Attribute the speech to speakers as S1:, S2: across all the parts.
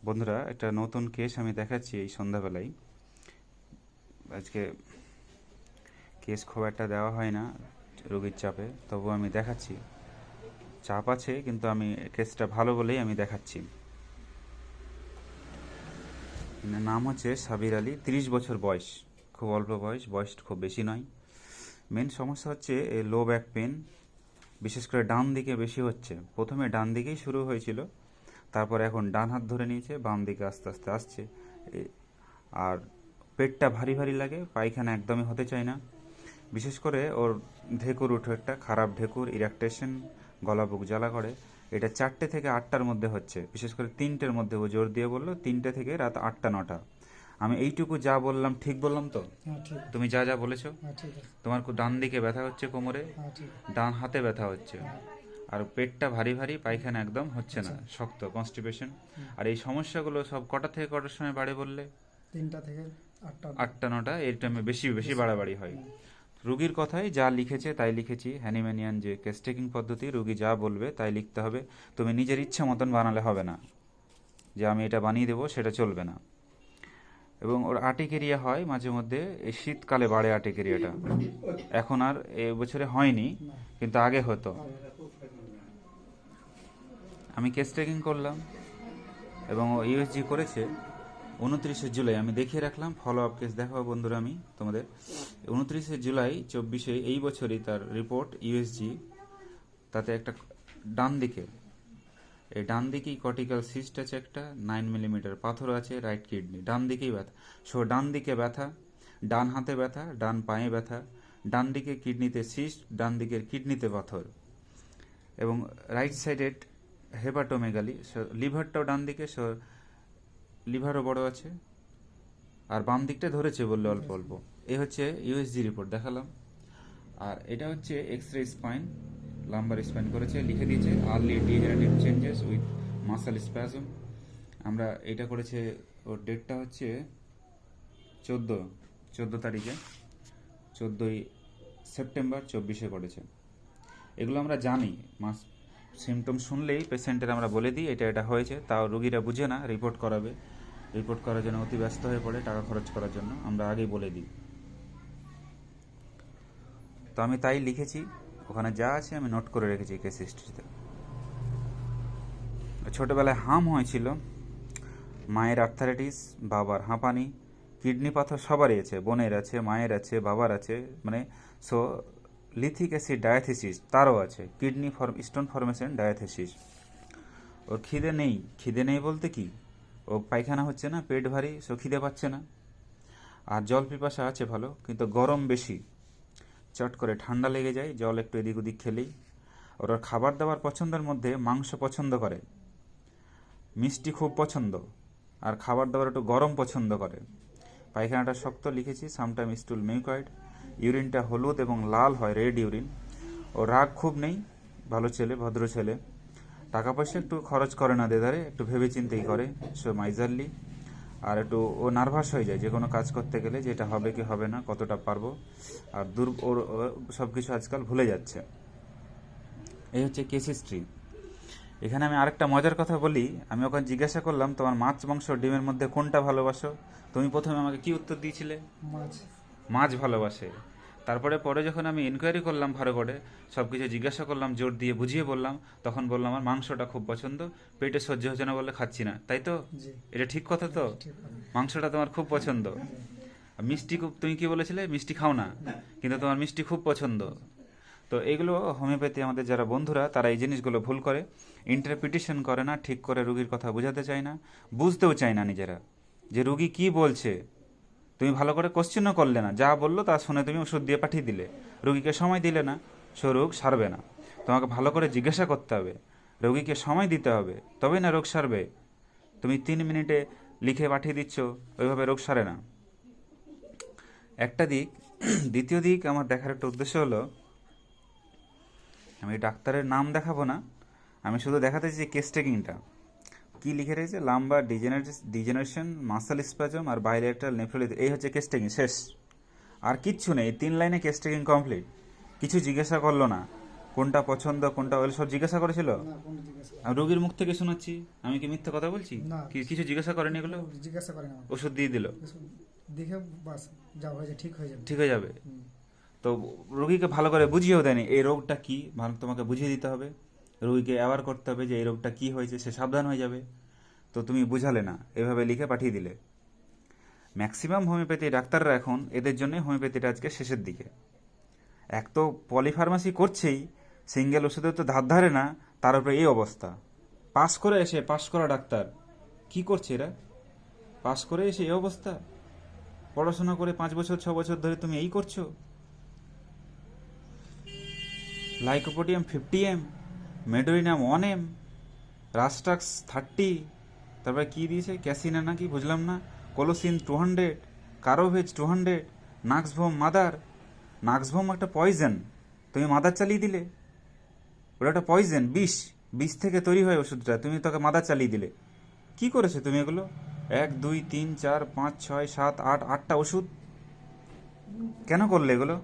S1: বন্ধুরা, একটা নতুন কেস আমি দেখাচ্ছি এই সন্ধ্যাবেলায়। আজকে কেস খুব একটা দেওয়া হয় না রোগীর চাপে, তবু আমি দেখাচ্ছি। চাপ আছে কিন্তু আমি কেসটা ভালো বলেই আমি দেখাচ্ছি। এনার নাম হচ্ছে সাবির আলী, 30 বছর বয়স, খুব অল্প বয়স, বয়স খুব বেশি নয়। মেন সমস্যা হচ্ছে লো ব্যাক পেন, বিশেষ করে ডান দিকে বেশি হচ্ছে। প্রথমে ডান দিকেই শুরু হয়েছিল, তারপর এখন ডান হাত ধরে নিয়েছে, বাম দিকে আস্তে আস্তে আসছে। আর পেটটা ভারী ভারী লাগে, পায়খানা একদমই হতে চায় না। বিশেষ করে ওর ঢেকুর উঠে, একটা খারাপ ঢেকুর, ইরাকটেশন, গলা বুক জ্বালা করে। এটা 4টে থেকে 8টার মধ্যে হচ্ছে, বিশেষ করে 3টের মধ্যে। ও জোর দিয়ে বললো 3টে থেকে রাত 8টা 9টা। আমি এইটুকু যা বললাম ঠিক বললাম তো?
S2: হ্যাঁ ঠিক আছে।
S1: তুমি যা যা বলেছো।
S2: হ্যাঁ ঠিক আছে।
S1: তোমার ডান দিকে ব্যথা হচ্ছে কোমরে,
S2: হ্যাঁ ঠিক আছে।
S1: ডান হাতে ব্যথা হচ্ছে,
S2: হ্যাঁ
S1: আর পেটটা ভারী ভারী, পায়খানা একদম হচ্ছে না,
S2: আচ্ছা।
S1: শক্ত কনস্টিপেশন।
S2: হুম।
S1: আর এই সমস্যাগুলো সব কটা থেকে কটার সময় বাড়ে বললে?
S2: 3টা থেকে 8টা।
S1: 8টা 9টা, এর টাইমে বেশি বেশি
S2: বেশি।
S1: বাড়াবাড়ি হয়।
S2: হুম।
S1: রুগীর কথাই যা লিখেছে তাই লিখেছি। হ্যানিম্যানিয়ান যে কেস টেকিং পদ্ধতি, রুগী যা বলবে তাই লিখতে হবে। তুমি নিজের ইচ্ছা মতন বানালে হবে না, যে আমি এটা বানিয়ে দেবো সেটা চলবে না। এবং ওর আর্টিকেরিয়া হয় মাঝে মধ্যে, এই শীতকালে বাড়ে আর্টিকেরিয়াটা। এখন আর এ বছরে হয়নি,
S2: না।
S1: কিন্তু আগে হতো।
S2: আর
S1: আমি কেস টেকিং করলাম এবং ও ইউএসজি করেছে 29শে জুলাই। আমি দেখিয়ে রাখলাম, ফলো আপ কেস দেখাবো বন্ধুরা আমি তোমাদের। 29শে জুলাই 24 এই বছরই তার রিপোর্ট ইউএসজি। তাতে একটা ডান দিকে, এই ডান দিকেই কর্টিক্যাল সিস্ট আছে, একটা 9 মিলিমিটার পাথর আছে, রাইট কিডনি, ডান দিকেই ব্যথা। ডান দিকে ব্যথা, ডান হাতে ব্যথা, ডান পায়ে ব্যথা, ডান দিকে কিডনিতে সিস্ট, ডান দিকের কিডনিতে পাথর, এবং রাইট সাইডেড হেপাটোমেগালি। লিভারটাও ডান দিকে, লিভারও বড় আছে, আর বাম দিকটা ধরেছে বললে অল্প অল্প। এই হচ্ছে ইউএসজি রিপোর্ট দেখালাম। আর এটা হচ্ছে X ray spine, lumber spine করেছে, লিখে দিয়েছে early degenerative changes with muscle spasm. আমরা এটা করেছে, ওর ডেটটা হচ্ছে 14 তারিখে, 14 সেপ্টেম্বর 24 করেছে। এগুলো আমরা জানি, মাস সিমটম শুনলেই পেশেন্টের আমরা বলে দিই এটা এটা হয়েছে। তাও রুগীরা বুঝে না, রিপোর্ট করাবে, রিপোর্ট করার জন্য অতি ব্যস্ত হয়ে পড়ে টাকা খরচ করার জন্য। আমরা আগেই বলে দিই। তো আমি তাই লিখেছি, ওখানে যা আছে আমি নোট করে রেখেছি কেস হিস্ট্রিতে। ছোটোবেলায় হাম হয়েছিল, মায়ের আর্থারাইটিস, বাবার হাঁপানি, কিডনি পাথর সবারই আছে, বোনের আছে, মায়ের আছে, বাবার আছে, মানে সো লিথিক অ্যাসিড ডায়াথিসিস তারও আছে, কিডনি স্টোন ফরমেশন ডায়াথিসিস। ওর খিদে নেই, খিদে নেই বলতে কি, ও পায়খানা হচ্ছে না, পেট ভারী, সো খিদে পাচ্ছে না। আর জল পিপাসা আছে ভালো, কিন্তু গরম বেশি, চট করে ঠান্ডা লেগে যায় জল একটু এদিক ওদিক খেলেই। ওর খাবার দাবার পছন্দের মধ্যে মাংস পছন্দ করে, মিষ্টি খুব পছন্দ, আর খাবার দাবার একটু গরম পছন্দ করে। পায়খানাটা শক্ত লিখেছি, সামটাইম স্টুল মিউকয়েড, ইউরিনটা হলুদ এবং লাল হয়, রেড ইউরিন। ও রাগ খুব নেই, ভালো ছেলে, ভদ্র ছেলে। টাকা পয়সা একটু খরচ করে না দেদারে, একটু ভেবে চিন্তেই করে, সো মাইজারলি। আর একটু ও নার্ভাস হয়ে যায় যে কোনো কাজ করতে গেলে, যেটা হবে কি হবে না, কতটা পারবো। আর ওর সব কিছু আজকাল ভুলে যাচ্ছে। এই হচ্ছে কেস হিস্ট্রি। এখানে আমি আরেকটা মজার কথা বলি। আমি ওখানে জিজ্ঞাসা করলাম তোমার মাছ মাংস ডিমের মধ্যে কোনটা ভালোবাসো? তুমি প্রথমে আমাকে কি উত্তর দিয়েছিলে?
S2: মাছ।
S1: মাছ ভালোবাসে। তারপরে পরে যখন আমি ইনকোয়ারি করলাম ভালো করে, সব কিছু জিজ্ঞাসা করলাম, জোর দিয়ে বুঝিয়ে বললাম, তখন বললাম আমার মাংসটা খুব পছন্দ, পেটে সহ্য হচ্ছে না বলে খাচ্ছি না, তাই তো?
S2: জি।
S1: এটা ঠিক কথা তো?
S2: ঠিক আছে।
S1: মাংসটা তোমার খুব পছন্দ। আর মিষ্টি খুব, তুমি কি বলেছিলে মিষ্টি খাও না, কিন্তু তোমার মিষ্টি খুব পছন্দ। তো এগুলো হোমিওপ্যাথি আমাদের যারা বন্ধুরা তারা এই জিনিসগুলো ভুল করে, ইন্টারপ্রিটেশন করে না, ঠিক করে রুগীর কথা বোঝাতে চায় না, বুঝতেও চায় না নিজেরা যে রুগী কি বলছে। তুমি ভালো করে কোশ্চেনও করলে না, যা বললো তা শুনে তুমি ওষুধ দিয়ে পাঠিয়ে দিলে, রুগীকে সময় দিলে না, সে রোগ সারবে না। তোমাকে ভালো করে জিজ্ঞাসা করতে হবে, রোগীকে সময় দিতে হবে, তবেই না রোগ সারবে। তুমি 3 মিনিটে লিখে পাঠিয়ে দিচ্ছ, ওইভাবে রোগ সারে না। একটা দিক। দ্বিতীয় দিক, আমার দেখার একটা উদ্দেশ্য হলো, আমি ডাক্তারের নাম দেখাবো না, আমি শুধু দেখাতে চাই কেস টেকিংটা কি লিখে রয়েছে। লাম্বার ডিজেনারেশন, মাসেল স্প্যাজম আর বাইলেটারাল নেফ্রোলিথ, এই হচ্ছে কেস টেকিং, শেষ। আর কিচ্ছু নেই, 3 লাইনে কেস টেকিং কমপ্লিট। কিছু জিজ্ঞাসা করলো না, কোনটা পছন্দ কোনটা ওগুলো সব জিজ্ঞাসা করেছিল?
S2: না কোনো জিজ্ঞাসা
S1: আমি রোগীর মুখ থেকে শোনাচ্ছি, আমি কি মিথ্যে কথা বলছি?
S2: না।
S1: কিছু জিজ্ঞাসা করেনি এগুলো?
S2: জিজ্ঞাসা করেন আমাকে,
S1: ওষুধ দিয়ে দিল,
S2: দেখে বাস যা হয়ে যায় ঠিক হয়ে যাবে।
S1: ঠিক হয়ে যাবে।
S2: হুম।
S1: তো রোগীকে ভালো করে বুঝিয়েও দেয়নি এই রোগটা কি, ভালো তোমাকে বুঝিয়ে দিতে হবে, রোগীকে অ্যাওয়ার করতে হবে যে এই রোগটা কি হয়েছে, সে সাবধান হয়ে যাবে। তো তুমি বুঝালে না, এভাবে লিখে পাঠিয়ে দিলে। ম্যাক্সিমাম হোমিওপ্যাথি ডাক্তাররা এখন এদের জন্য হোমিওপ্যাথিটা আজকে শেষের দিকে। এক তো পলিফার্মাসি করছেই, সিঙ্গেল ওষুধের তো ধার ধারে না, তার উপরে এই অবস্থা। পাস করা ডাক্তার কি করছে এরা? পাস করে এসে এই অবস্থা, পড়াশোনা করে 5 বছর 6 বছর ধরে তুমি এই করছো। Lycopodium 50 m, medorrhinum 1 m, Rhus tox 30, তারপরে কি দিয়েছে ক্যাসিনা নাকি বুঝলাম না, কোলোসিন 200, কারোভেজ 200, নাক্সভোম মাদার। নাক্সভোম একটা পয়জন, তুমি মাদার চালিয়ে দিলে। ওটা একটা পয়জন, বিষ থেকে তৈরি হয় ওষুধটা, তুমি তোকে মাদার চালিয়ে দিলে। কি করেছো তুমি এগুলো? 1 2 3 4 5 6 7 8, 8টা ওষুধ কেন করলে এগুলো?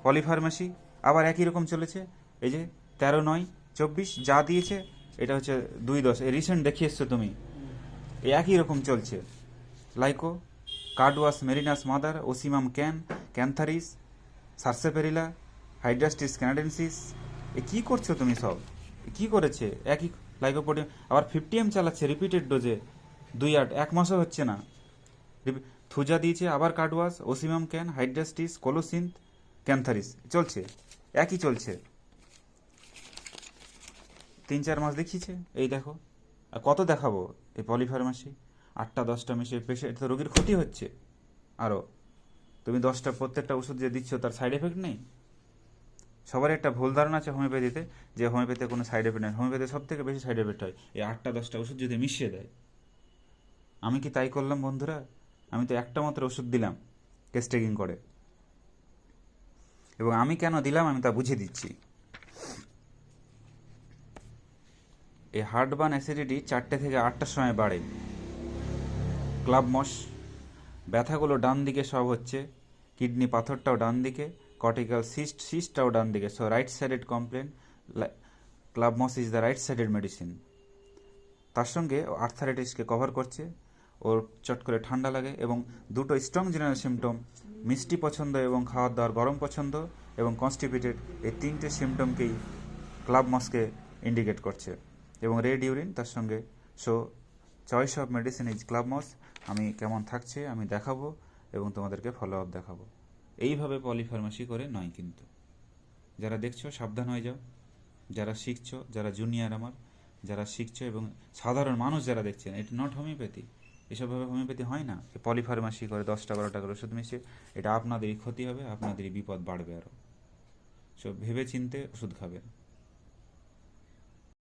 S1: পলিফার্মাসি আবার একই রকম চলেছে। এই যে 13/9/24 যা দিয়েছে এটা হচ্ছে 2/10, এই রিসেন্ট দেখিয়ে এসছো তুমি, এই একই রকম চলছে। লাইকো, carduus মেরিনাস mother, ওসিমাম cantharis, সার্সেপেরিলা, hydrastis canadensis. এ কি করছো তুমি সব? কি করেছে? একই লাইকোপোডিয়াম আবার 50 m চালাচ্ছে রিপিটেড ডোজে, 2/8, 1 মাসও হচ্ছে না। থুজা দিয়েছে, আবার কার্ডওয়াস, ওসিমাম হাইড্রাস্টিস, কোলোসিন্থ, ক্যান্থারিস চলছে, একই চলছে। 3-4 মাস দেখিয়েছে, এই দেখো। আর কত দেখাবো এই পলিফার্মাসি? 8টা 10টা মিশিয়ে পেশেন্ট তো রোগীর ক্ষতি হচ্ছে আরও। তুমি 10টা প্রত্যেকটা ওষুধ যে দিচ্ছ তার সাইড এফেক্ট নেই। সবার একটা ভুল ধারণা আছে হোমিওপ্যাথিতে যে হোমিওপ্যাথিতে কোনো সাইড এফেক্ট নেই। হোমিওপ্যাথি সব থেকে বেশি সাইড এফেক্ট হয় এই 8টা 10টা ওষুধ যদি মিশিয়ে দেয়। আমি কি তাই করলাম বন্ধুরা? আমি তো একটা মাত্র ওষুধ দিলাম কেস টেকিং করে, এবং আমি কেন দিলাম আমি তা বুঝিয়ে দিচ্ছি। এই হার্টবার্ন অ্যাসিডিটি 4টে থেকে 8টার সময় বাড়ে। ক্লাবমস, ব্যথাগুলো ডান দিকে সব হচ্ছে, কিডনি পাথরটাও ডান দিকে, কর্টিক্যাল সিস্টটাও ডান দিকে, so right sided complain. Club moss is the right sided medicine. তার সঙ্গে আর্থারাইটিসকে কভার করছে। ওর চট করে ঠান্ডা লাগে এবং দুটো স্ট্রং জেনারেল সিমটম, মিষ্টি পছন্দ এবং খাওয়ার দাওয়ার গরম পছন্দ এবং কনস্টিপেটেড, এই 3টে সিমটমকেই ক্লাবমসকে ইন্ডিকেট করছে। এবং রেড ইউরিন তার সঙ্গে। So choice of medicine is club moss. আমি কেমন থাকছে আমি দেখাবো এবং তোমাদেরকে ফলো আপ দেখাবো। এইভাবে পলিফার্মাসি করে নয় কিন্তু। যারা দেখছো সাবধান হয়ে যাও, যারা শিখছো, যারা জুনিয়র আমার, যারা শিখছো এবং সাধারণ মানুষ যারা দেখছেন, এটা নট হোমিওপ্যাথি। এসবভাবে হোমিওপ্যাথি হয় না। পলিফার্মাসি করে 10টা 12টা করে ওষুধ মিশিয়ে, এটা আপনাদেরই ক্ষতি হবে, আপনাদেরই বিপদ বাড়বে আরও। সব ভেবে চিনতে ওষুধ খাবেন।